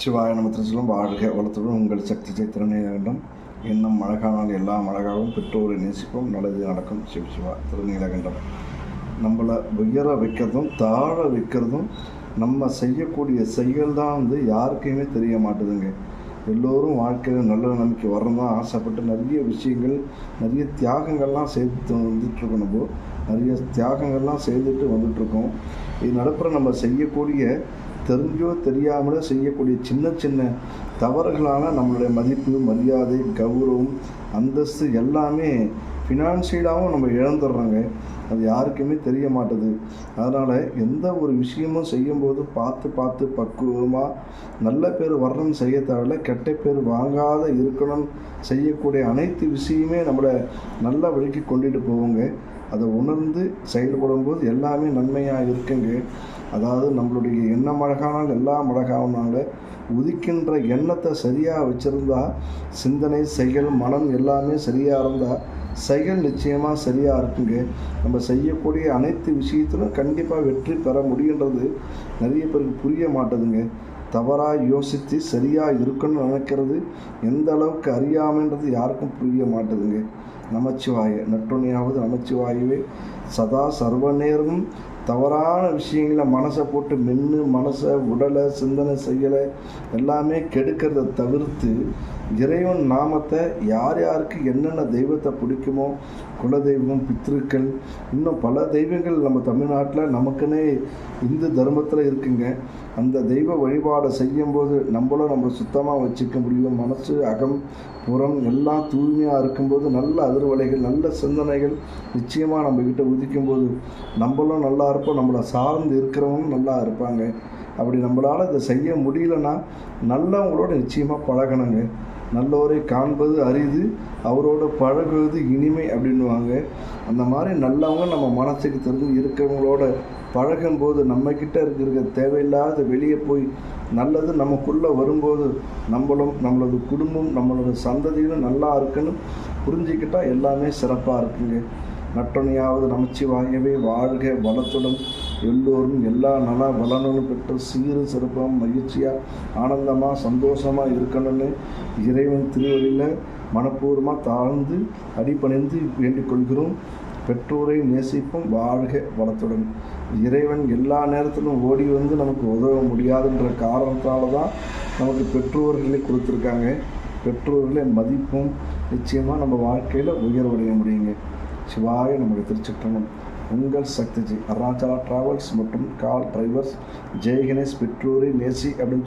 சிவாய நம திருச்சிலும் வாழ்க வளத்துடன் உங்கள் சக்தி திறனை வேண்டும். இன்னும் அழகானால் எல்லாம் அழகாகவும் பெற்றோரை நேசிப்போம், நல்லது நடக்கும். சிவா திருநீலகண்டம். நம்மளை உயர வைக்கிறதும் தாழ வைக்கிறதும் நம்ம செய்யக்கூடிய செயல் தான் யாருக்குமே தெரிய மாட்டுதுங்க. எல்லோரும் வாழ்க்கையில் நல்ல நம்பிக்கை வரணும் தான் ஆசைப்பட்டு நிறைய விஷயங்கள், நிறைய தியாகங்கள்லாம் செய்து வந்துட்டுருக்கோம். நம்ம நிறைய தியாகங்கள்லாம் செய்துட்டு வந்துட்டுருக்கோம். இது நடப்புற நம்ம செய்யக்கூடிய தெரிஞ்சோ தெரியாமலோ செய்யக்கூடிய சின்ன சின்ன தவறுகளால் நம்மளுடைய மதிப்பு, மரியாதை, கௌரவம், அந்தஸ்து எல்லாமே ஃபினான்ஷியலாகவும் நம்ம இழந்துடுறோங்க. அது யாருக்குமே தெரிய மாட்டுது. அதனால் எந்த ஒரு விஷயமும் செய்யும்போது பார்த்து பக்குவமாக நல்ல பேர் வரணும்னு செய்ய தேவையில்ல, கெட்ட பேர் வாங்காத இருக்கணும்னு செய்யக்கூடிய அனைத்து விஷயமே நம்மளை நல்ல வழிக்கு கொண்டுட்டு போவோங்க. அதை உணர்ந்து செயல்படும் போது எல்லாமே நன்மையாக இருக்குங்க. அதாவது நம்மளுடைய எண்ணம் அழகானால் எல்லாம் அழகானாங்க. உதிக்கின்ற எண்ணத்தை சரியாக வச்சுருந்தா சிந்தனை, செயல், மனம் எல்லாமே சரியாக இருந்தால் செயல் நிச்சயமாக சரியாக இருக்குங்க. நம்ம செய்யக்கூடிய அனைத்து விஷயத்திலும் கண்டிப்பாக வெற்றி பெற முடியுன்றது நிறைய பேருக்கு புரிய மாட்டுதுங்க. தவறாக யோசித்து சரியாக இருக்குன்னு நினைக்கிறது எந்த அளவுக்கு அறியாமைன்றது யாருக்கும் புரிய மாட்டுதுங்க. நமச்சிவாய நட்டுணையாவது நமச்சிவாயவே சதா சர்வ நேரமும் தவறான விஷயங்களை மனசை போட்டு மென்று மனசை, உடலை, சிந்தனை, செயலை எல்லாமே கெடுக்கிறத தவிர்த்து இறைவன் நாமத்தை யார் யாருக்கு என்னென்ன தெய்வத்தை பிடிக்குமோ, குலதெய்வம், பித்ருக்கள், இன்னும் பல தெய்வங்கள் நம்ம தமிழ்நாட்டில் நமக்குன்னே இந்து தர்மத்தில் இருக்குங்க. அந்த தெய்வ வழிபாடை செய்யும்போது நம்மளை சுத்தமாக வச்சுக்க முடியும். மனசு, அகம், புறம் எல்லாம் தூய்மையாக இருக்கும்போது நல்ல அதிர்வலைகள், நல்ல சிந்தனைகள் நிச்சயமாக நம்மக்கிட்ட உதிக்கும்போது நம்மளும் நல்லா இருப்போம், நம்மளை சார்ந்து இருக்கிறவங்களும் நல்லா இருப்பாங்க. அப்படி நம்மளால் இதை செய்ய முடியலன்னா நல்லவங்களோட நிச்சயமாக பழகணுங்க. நல்லோரை காண்பது அரிது, அவரோட பழகுவது இனிமை அப்படின்வாங்க. அந்த மாதிரி நல்லவங்க நம்ம மனசுக்கு தெரிஞ்சு இருக்கிறவங்களோட பழகும்போது நம்மக்கிட்ட இருக்கிற தேவையில்லாத வெளியே போய் நல்லது நமக்குள்ளே வரும்போது நம்மளும், நம்மளோட குடும்பம், நம்மளோட சந்ததிகளும் நல்லா இருக்குன்னு புரிஞ்சுக்கிட்டால் எல்லாமே சிறப்பாக இருக்குங்க. நட்டுணையாவது நமச்சிவாயவே வாழ்க வளத்துடன் எல்லோரும் எல்லா நல வளனும் பெற்று சீரு சிறப்பாக மகிழ்ச்சியாக ஆனந்தமாக சந்தோஷமாக இருக்கணும்னு இறைவன் திருவடியில் மனப்பூர்வமாக தாழ்ந்து அடிபணிந்து வேண்டிக் கொள்கிறோம். பெற்றோரை நேசிப்போம், வாழ்க வளத்துடன். இறைவன் எல்லா நேரத்திலும் ஓடி வந்து நமக்கு உதவ முடியாதுன்ற காரணத்தால் தான் நமக்கு பெற்றோர்களே கொடுத்துருக்காங்க. பெற்றோர்களை மதிப்பும் நிச்சயமாக நம்ம வாழ்க்கையில் உயர்வடைய முடியுங்க. சிவாய நமக்கு திருச்சிற்றம்பலம். உங்கள் சக்திஜி அருணாச்சலா டிராவல்ஸ் மற்றும் கால் டிரைவர்ஸ். ஜெய் கணேஷ். பெற்றோரை நேசி அப்படின்னு